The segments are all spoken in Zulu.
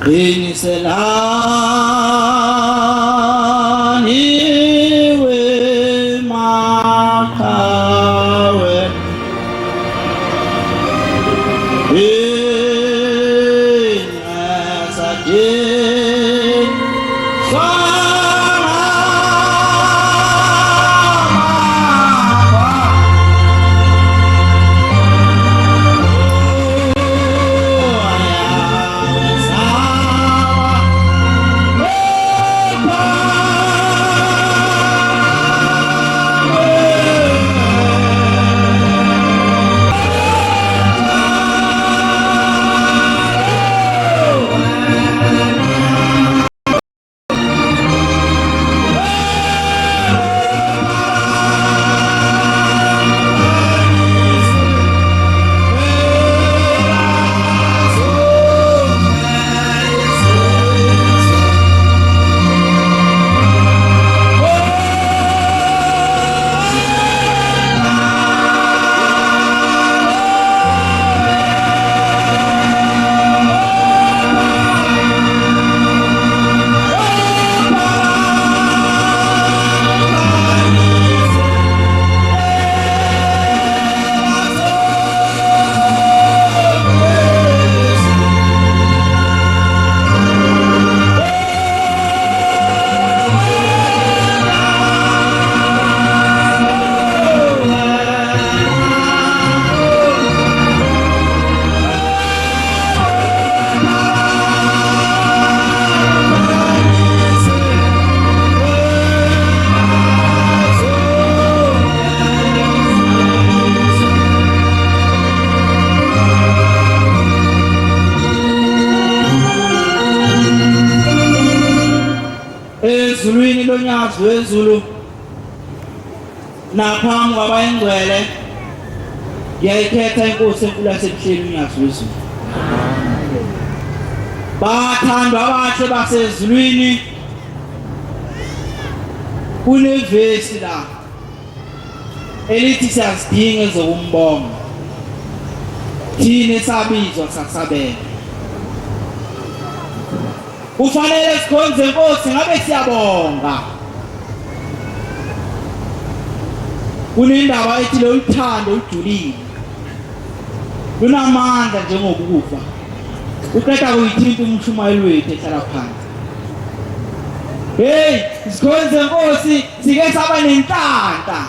Qiniselani we makawe ezulwini lonyazi wezulu naphambi kwabayingcwele ngiyayikhetha inkosi enkulu yasebuhleni unyazi wezulu. Bathandwa abahle basezulwini, kunevesi la elithi siyazidinga ezokumbonga thina esabizwa sasabela. Kufanele sikhonze inkosi ngabe siyabonga. Kunendaba ethi lo uthando ujulile lunamandla njengokufa, uqeda kuyithinta umshumayeli wethu ehlala phansi. Hey, sikhonze inkosi sike saba nenhlanta,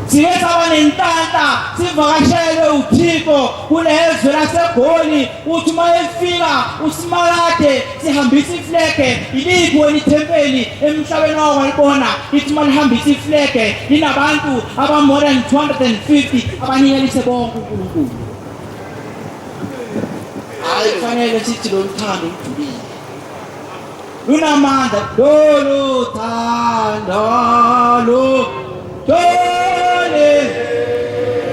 sike saba nenhlanta sivakashelwe uThixo kulezwe laseGoli. Uthi uma efika uSimalade sihambisa iflege. Iliphi wena ithempeli emhlabeni walibona lithi malihambisa iflege linabantu aba more than 250 abaniyelise bonke uNkulunkulu? Hayi, kufanele sithi lo thando ujulile lunamandla. Lolu thando lujule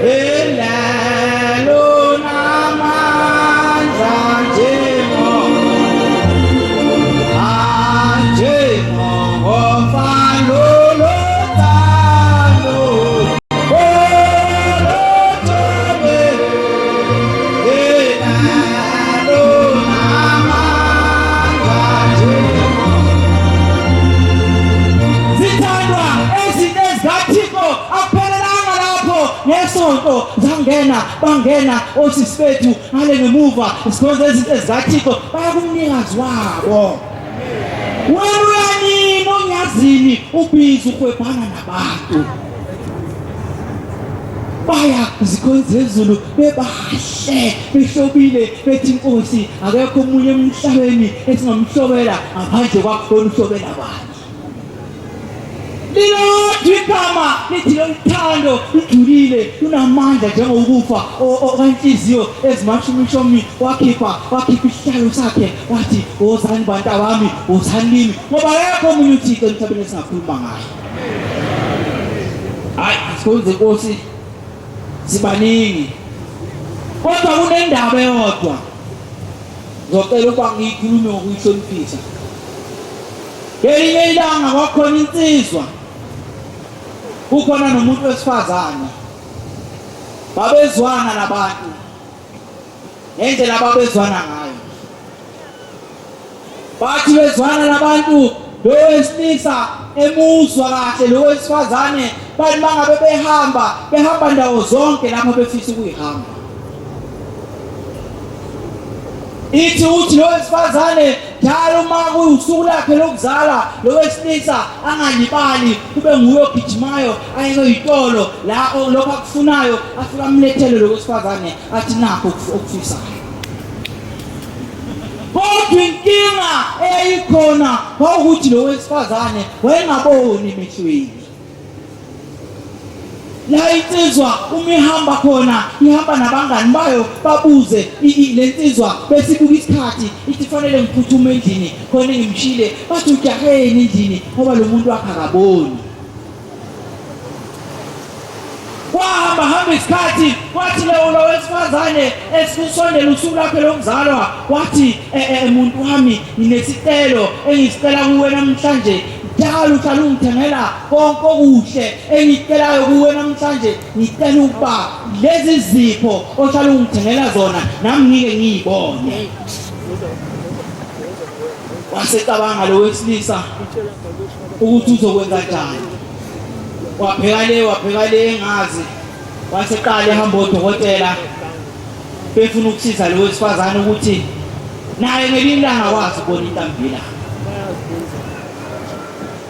elalo namandla njengofalo lothando olujule elalo namandla zithandwa ezinto ezikaThixo akuphelelanga lapho. Ngesonto zangena bangena osisi bethu ngale ngemuva sikhonza ezinto ezikaThixo bayakumnikazi wabo. Wena uyanini onyazini ubiza ukwebhana nabantu baya zikhonza ezulu bebahle behlobile bethi inkosi akekho umunye emhlabeni esingamhlobela ngaphandle kwakho uhlobela abantu. Lilodwa igama lithi lothando ujulile lunamandla njengokufa okwenhliziyo ezimashumi wakhipha isihlalo sakhe wathi wozani bantu bami, wozani kimi, ngoba akekho omunye uThixo emhlabeni esingakhuluma ngayo. Hayi, sikhonze inkosi sibaningi, kodwa kunendaba eyodwa ngicela ukuba ngiyikhulume ngokuyihloniphisa. Ngelinye ilanga kwakhona insizwa, kukhona nomuntu wesifazane, babezwana nabantu ngendlela ababezwana ngayo. bathi bezwana nabantu lo wesilisa emuzwa kahle lo wesifazane bathi mangabe behamba ndawo zonke lapho befisa ukuyihamba. Ithi uthi lo wesifazane njalo uma kuyusuku lakhe lokuzala lo wesilisa angalibali kube nguye ogijimayo ayekuyitolo la lokho akufunayo afika amlethele lo wesifazane athi nakho okufisayo. Kodwa inkinga eyikhona ukuthi lo wesifazane wayengaboni emehlweni. La insizwa uma ihamba khona ihamba nabangani bayo babuze le nsizwa bese ibuka isikhathi ithi fanele ngiphuthume endlini khona ngimshile bathi ujaheni endlini ngoba lo muntu wakhe akaboni. Wahamba isikhathi wathi lo wesifazane esikusondela usuku lakhe lokuzalwa wathi muntu wami nginesicelo engisicela kuwe namhlanje njalo uhlala ungithengela konke okuhle engicelayo kuwe namhlanje ngicela ukuba lezi zipho ohlala ungithengela zona nami ngike ngiyibone. Wasecabanga lo wesilisa ukuthi uzokwenza njani. Wapheka le engazi waseqala ehamba odokotela befuna ukusiza lo wesifazane ukuthi naye ngelinye ilanga akwazi ukubona intambila.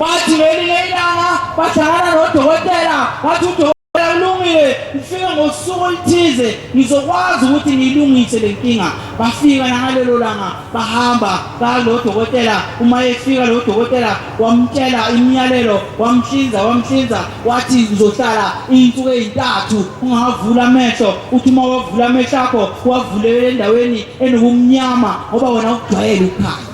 Bathi ngelinye ilanga bahlangana nodokotela bathi udokotela ulungile ufike ngosuku oluthize ngizokwazi ukuthi ngilungise le nkinga. Bafika ngalelo langa bahamba lo dokotela. Uma efika lo dokotela wamtshela imiyalelo wamhlinza wathi uzohlala insuku ezintathu ungavula amehlo. Uthi uma wavula amehlo akho wavulele endaweni enokumnyama ngoba wona ukujwayele ukukhanya.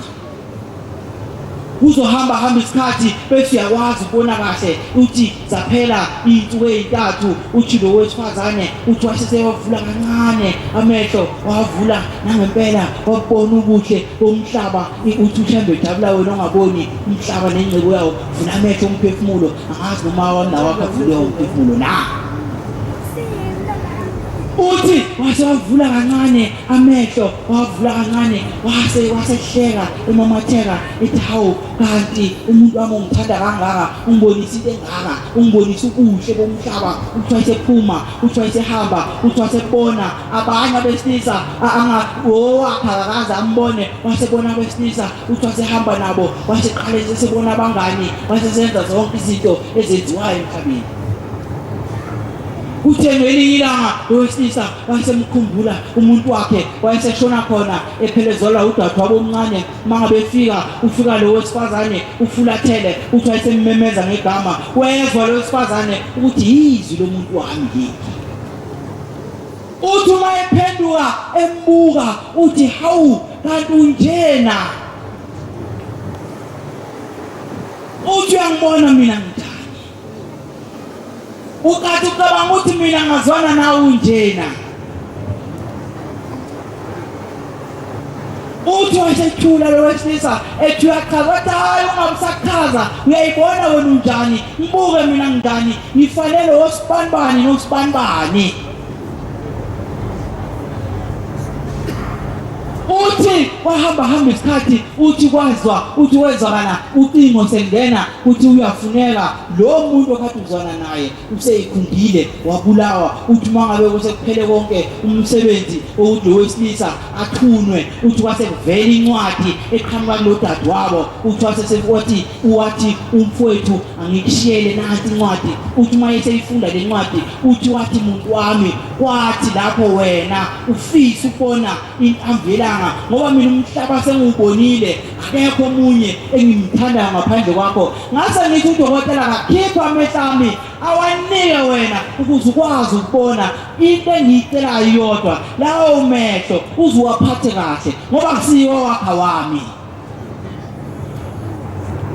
Uzohamba isikhathi bese uyakwazi ukubona kahle uthi zaphela insuku ezintathu. Uthi lo wesifazane uthi wasesewavula kancane amehlo wavula nangempela wabona ubuhle bomhlaba. Uthi mhlambe ujabula wena ongaboni umhlaba nengcebo yawo vula amehlo umphefumulo angazi noma wona wakavula umphefumulo na. Uthi wasevula kancane amehlo wavula kancane wasehleka emamatheka ethi hawu kanti umuntu wami ongithanda kangaka ungibonisa into engaka ungibonisa ubuhle bomhlaba. Uthi wasephuma uthi wasehamba uthi wasebona abanye abesilisa owakakaze ambone wasebona abesilisa. Uthi wasehamba nabo waseqala sesebona abangani wasesenza zonke izinto ezenziwayo emhlabeni. Uthe ngelinye ilanga lowesilisa wasemkhumbula umuntu wakhe wayeseshona khona ephelezelwa udadewabo wabo omncane. Mangabe ufika lo wesifazane ufulathele uthi wayesemmemeza ngegama wezwa lo wesifazane ukuthi yizwi lomuntu wami ngiki. Uthi uma ephenduka embuka uthi hawu kanti unjena. Uthi uyangibona mina ngithani. Ukathi ucabanga ukuthi mina ngazwana nawe unjena. Uthi wasethula lo wesilisa ethi uyachaza wathi hayi ungabusakhaza uyayibona wena unjani ngibuke mina ngidani ngifanele osibanibani nosibanibani. Uthi wahamba isikhathi uthi wezwakala ucingo sengena uthi uyafuneka lo muntu okade uzwana naye useyikhundile wabulawa. Uthi mangabe kusekuphele konke umsebenzi ukuthi lo wesilisa athunwe. Uthi wasekuvela incwadi eqhamuka kulo dadewabo. Uthi wathi umfowethu angikushiyele nansi incwadi. Uthi uma eseyifunda le ncwadi wathi muntu wami kwathi lapho wena ufisa ukubona intambelanga ngoba mina umhlaba sengiwubonile akekho omunye engimthandayo ngaphandle kwakho. Ngase ngithi udokotela akakhipha amehlo ami awanike wena ukuze ukwazi ukubona into engiyicelayo yodwa lawo mehlo uzuwaphathe kahle ngoba kusiyo wakha wami.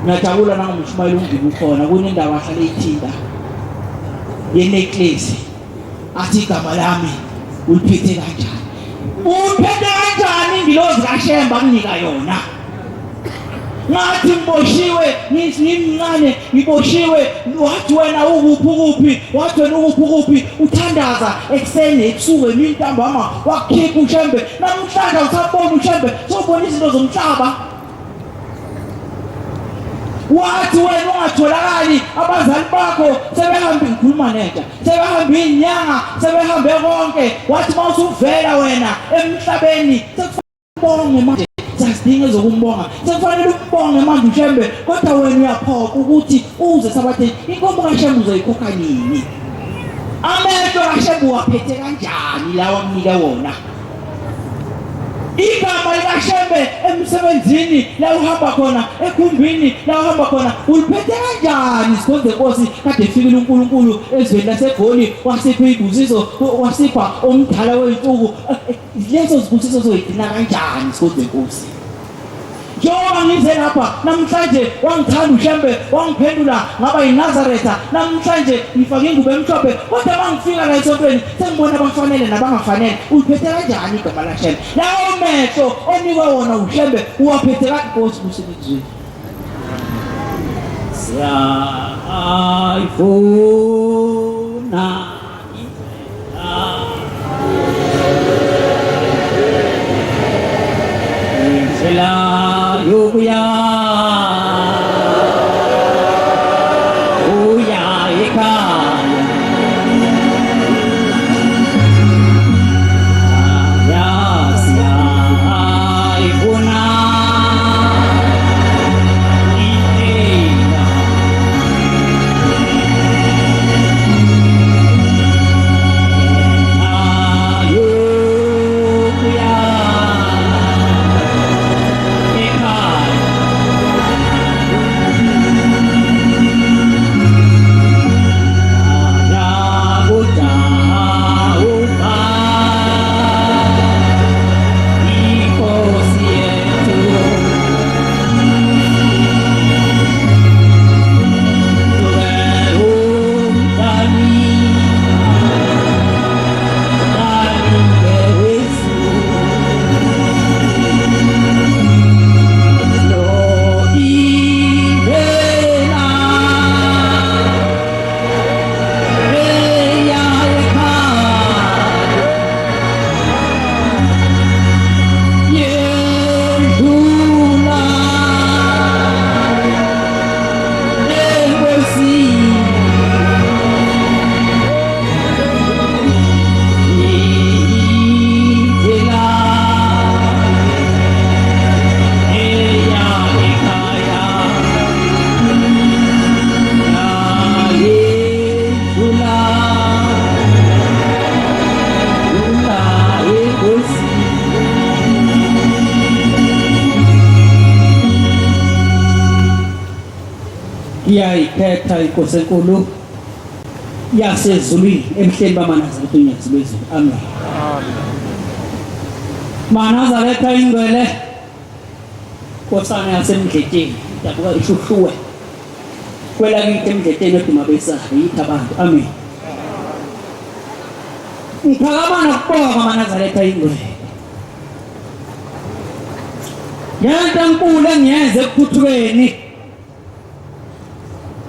Ngiyajabula nangomshumayeli ungibe ukhona kunendawo ahlale ithinta yenecklace athi igama lami uliphethe kanjani. Uphethe kanjani ngilozi kaShemba kunika yona. Ngathi ngiboshiwe ngimncane ngiboshiwe wathi wena ukuphi uthandaza ekseni ebusuku emini ntambama wakhipha uShembe namhlanje usabona uShembe sobona izinto zomhlaba. wathi wena ungatholakali, abazali bakho sebehambe, ngikhuluma nentsha, sebehambe inyanga, sebehambe konke, wathi mawusuvela wena emhlabeni sekufanele manje, sasidinga ezokumbonga, sekufanele ukubonge manje uShembe, kodwa wena uyaphoqa ukuthi uze Sabathe, inkomo kaShembe uzoyikhokha nini? Amehlo kaShembe waphethe kanjani lawa amnika wona? Igama likaShembe emsebenzini la uhamba khona, ekhumbini la uhamba khona, uliphethe kanjani? Sikhonze Nkosi kade efikile uNkulunkulu ezweni laseGoli, wasipha izibusiso, wasipha omdala weyinsuku. Lezo zibusiso zoyigcina kanjani sikhonze Nkosi? Njengoba ngize lapha namhlanje wangithanda uShembe, wangiphendula ngaba yiNazaretha, namhlanje ngifake ingubo emhlophe, kodwa mangifika la esontweni sengibona abafanele nabangafanele. Uliphethe kanjani igama laShembe? Lawo mehlo onikwe wona uShembe uwaphethe kanjani? Nkosi kusilizwe siyayifuna indlela yokuya ekhaya, siyayifuna indlela yokuya iyayikhetha inkosi enkulu yasezulwini emhleni baManazaretha uNyathi bezulu. Amen. Manazaretha ingcwele, Nkosana yasemdletsheni, dabuka ishuhluwe kwelakithi emdletsheni eduma besayo yithi abantu. Amen. Ngiphakamana ukubonga kwaManazaretha ingcwele. Yonke enkulu engiyenze ekuthuthukeni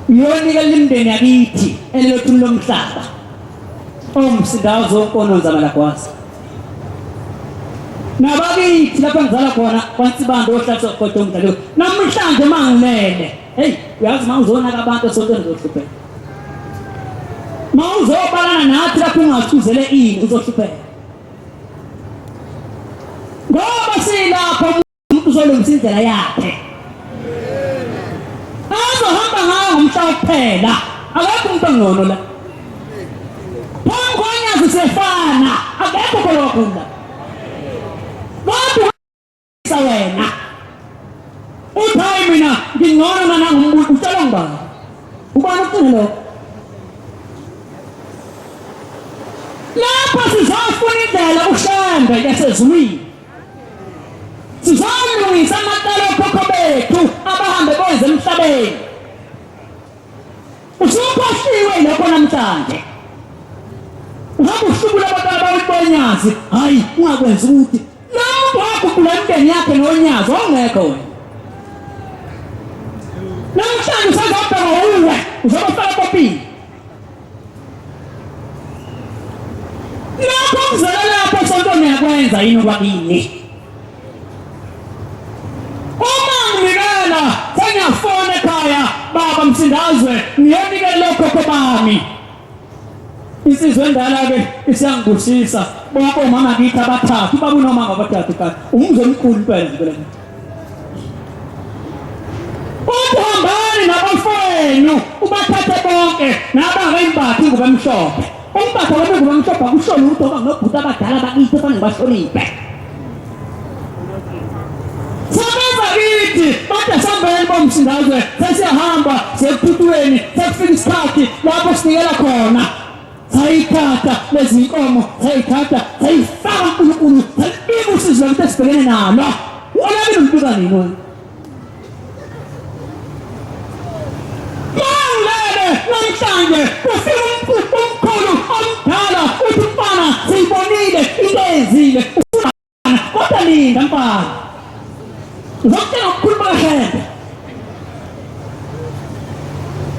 yonika limndeni yakithi elilothuli lomhlaba omsindawo zonkono zamalagwazi nabakithi lapha ngizala khona kwaNsibando ohlathwa kodwa umdlalo namhlanje mangilele. Hey, uyazi mawuzona abantu esontweni uzohlupheka, mawuzobalana nathi lapho ungathuzele ini uzohlupheka, ngoba silapho umuntu uzolungisa indlela yakhe azohamba ngayo ngomhla kuphela. Akekho umuntu ongcono la phongonyaka sefana, akekho kolokunda kodwa wena uthi mina ngingcono mana ngumuntu ucela ngibani ubani ucela lo lapho sizofuna indlela uShembe yasezulwini, sizolungisa amacala okhokho bethu abahambe boze emhlabeni. Usukhohliwe lapho namhlanje uhamba uhlubula abantu abawibonyazi, hayi ungakwenza ukuthi lamuntu wakho kule mndeni yakhe noNyazi ongekho wena. Namhlanje usazobheka uwe uzobafaka kopini lapho kuzela lapho esontweni yakwenza yini okwabini uma nginikela sengiyafona ekhaya baba Msindazwe ngiyonikela lokho bami insizwe endala-ke isiyangibusisa bonke omama kithi abathathu baba unomama abathathu kanti umuzwe omkhulu impela nje uhambani nabafowenu ubathathe bonke nabangayimbathi ingubo emhlophe umbatha kwabe ingubo emhlophe akushona ukuthi oba nobhuti abadala bakithi efane ngibahloniphe sabenza kithi bade sambeni boMsindazwe sesiyahamba siyekuthuthweni sekufika isikhathi lapho sinikela khona sayithatha lezi nkomo sayithatha sayifaka uNkulunkulu sayibika usizo ukuthi sibhekene nalo olabile umbika nini wena namhlanje kufika umkhulu omdala uthi mfana siyibonile into eyenzile kodwa linda mfana uzokuthenga ukukhuluma kahembe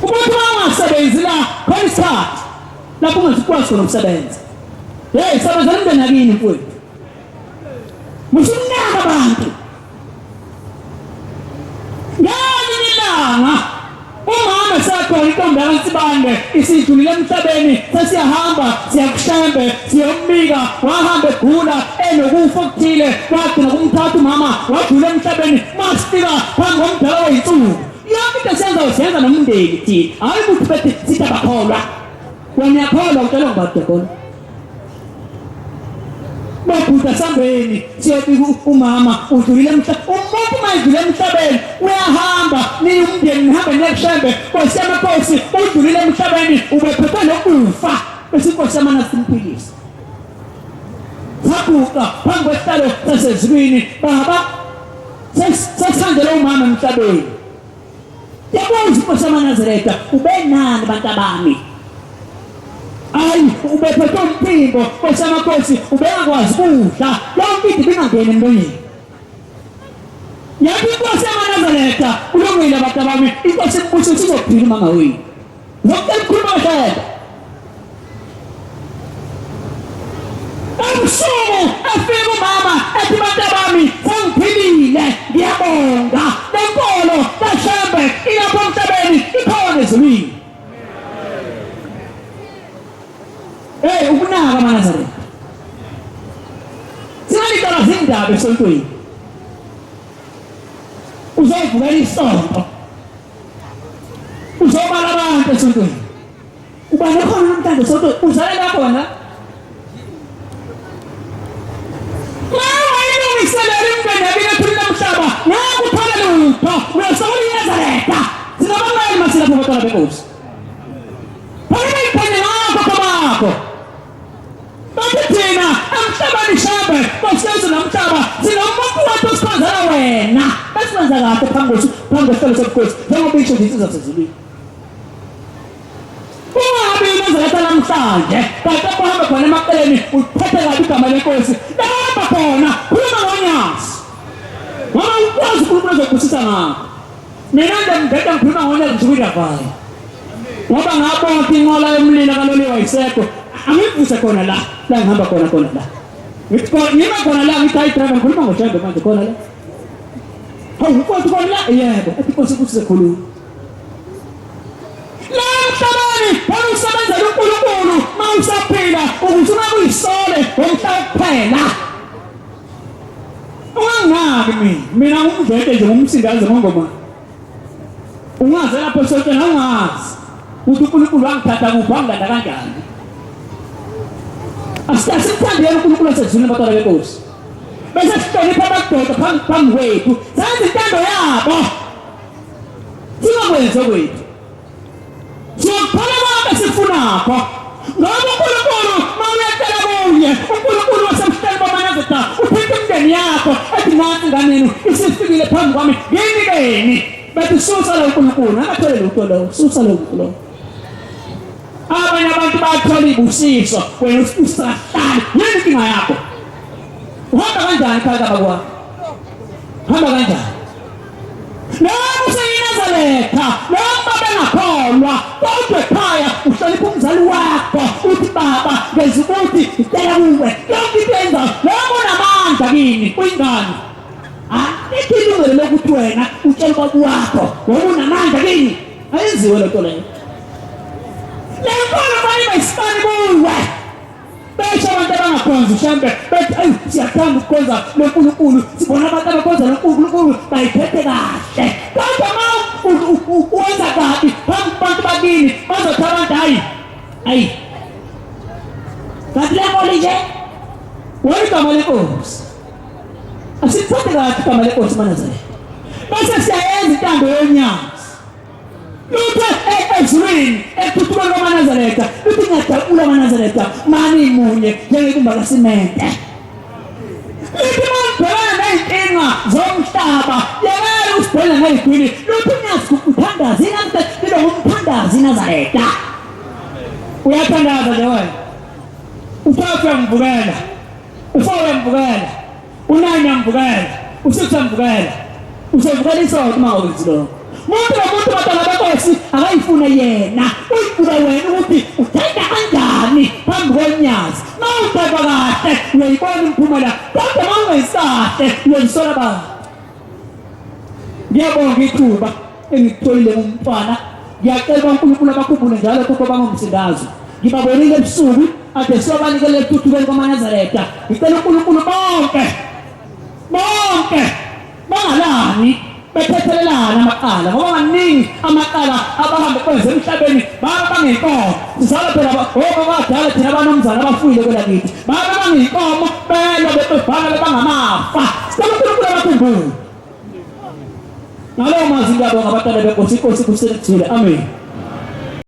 umuntu wangasebenzi la khona isikhathi lapho ungazikwazi khona umsebenzi sebenzela umndeni yakini mfowethu musunaka abantu ngelinye ilanga umama sakhona intombi yakaNsibande isidlulile emhlabeni sesiyahamba siyakushembe siyombika wahamba egula enokufa okuthile kwagcina kumthatha umama wadlula emhlabeni masifika phambi komdala weyinsuku yonke into siyenza nomndeni thina hayi ukuthi bethi sithi abakholwa wena uyakholwa utshelwa ngubani khona babhuda sambeni siyobika umama udlulile emhlabeni umuntu mayidlule emhlabeni uyahamba ni umndeni nihambe niyekushembe Nkosi yamakhosi udlulile emhlabeni ubephethwe nokufa bese Nkosi yamana simphilisa sabuka phambi kwesihlalo sasezulwini baba sesithandela umama emhlabeni yabuza Nkosi yamaNazaretha ube nani bantu bami ayi ubephethwe umphimbo Nkosi yamakhosi ubengakwazi ukudla lonke into bingangeni emlonyeni yathi Nkosi yamaNazaretha ulungile bantu bami Inkosi ibuso sizophila uma ngawini ngokutela ukukhuluma kahlela ebusuku afika umama ethi bantu bami sengiphilile ngiyabonga lenkolo kashembe ilapho emhlabeni ikhona ezulwini ukunaka amaNazaretha singalidala zindaba esontweni uzovukela isonto uzobala abantu esontweni uba nekhona namhlanje esontweni uzalela khona ilungiselela imndeni yabile ephulile emhlaba ngakuthola lutho uyasokola iNazaretha sinabangani masilapho batala benkosi phakela iphane ngakho kabakho bathi thina emhlabeni shambe Nkosi nomhlaba sinomuntu wethu osikhonzela wena besikwenza kahle phambi kwesihlalo sobukhosi njengoba isho nje insizwa sezulwini ungabi iNazaretha namhlanje kanti abahambe khona emaceleni uphethe kabi igama lenkosi lahamba khona khuluma ngonyasi ngoba ukwazi uNkulunkulu ezokubusisa ngakho mina ndemgeda ngikhuluma ngonyasi ngisuke ngiyavaya ngoba ngabonke inqola yomlilo kaloliwe ayisekho angivuse khona la ngihamba khona la ngima khona la ngithi hayi driver ngikhuluma ngoshembe manje khona la hawu ukwazi khona la yebo ethi Nkosi kusize khuluma la mhlabani wena usebenzela uNkulunkulu mawusaphila ukuthi ungakuyisole ngomhlaba kuphela ungangaki mina ngumvete nje ngumsindazi ngongoma ungaze lapho esontweni awungazi ukuthi uNkulunkulu wangithatha kuphi wangilanda kanjani asikuthandeni uNkulunkulu osezulwini batala benkosi bese sihlonipha amadoda phambi kwethu senze intando yabo singakwenzi okwethu siyokuthola konke sifunakho ngoba uNkulunkulu mawuyacela kunye uNkulunkulu wasemhlabeni bamaNazaretha uphethe imndeni yakho ethi nansi nganenu isifikile phambi kwami nginikeni bethi susa lo uNkulunkulu angathole lutho lo susa lo uNkulunkulu abanye abantu bathola ibusiso wena usahlala yini inkinga yakho uhamba kanjani phakathi kwakho hamba kanjani noma useyiNazaretha noma bengakholwa kodwa ekhaya uhlonipha umzali wakho uthi baba ngenza ukuthi ngicela kuwe yonke into yenzayo noma unamandla kini uyingane anikho ilungelo lokuthi wena utshele ubaba wakho ngoba unamandla kini ayenziwe lento leyo le nkolo manje bayisibani kuwe besho abantu abangakhonza mhlambe bethi ayi siyathanda ukukhonza loNkulunkulu sibona abantu abakhonza loNkulunkulu bayiphethe kahle kodwa uma uwenza kabi phambi kubantu bakini bazothi abantu hayi kanti le nkolo nje wena igama lenkosi asiphathe kahle igama lenkosi maNazaretha bese siyayenza intando yonyazi lutho ezwini ethuthuka kwaMaNazaretha luthi ngadabula maNazaretha mani munye njengekumba kaSimente luthi mandibhekana ney'nkinga zomhlaba yekela usibhekane ney'gwini luthi ngiyazikuthandazi lilo ngumthandazi Nazaretha uyathandaza nje wena uFafu uyamvukela uFawu uyamvukela uNani uyamvukela uSithu uyamvukela usevukela isonto uma ngokwenzi lokho muntu nomuntu badala benkosi akayifuna yena uyifuna wena ukuthi uthanda kanjani phambi konyazi ma uthanda kahle uyayibona imphumela kodwa ma ungayisahle uyayisola abantu ngiyabonga ithuba engikutholile ngumntwana ngiyacela uNkulunkulu abakhumbule njalo kukho bangomsindazo ngibabonile ebusuku ade sobanikele ethuthukeni kwaMaNazaretha ngicela uNkulunkulu bonke bangalani bethethelelana amaqala ngoba maningi amaqala abahambe kwenze emhlabeni baba bangeyinkomo sizala phela abadala thina abanomzana abafuyile kwelakithi baba bangeyinkomo belwa bebhala bangamafa sicela uNkulunkulu abakhumbule ngalowo mazwi ngiyabonga abatwana benkosi inkosi kusekuthile amen.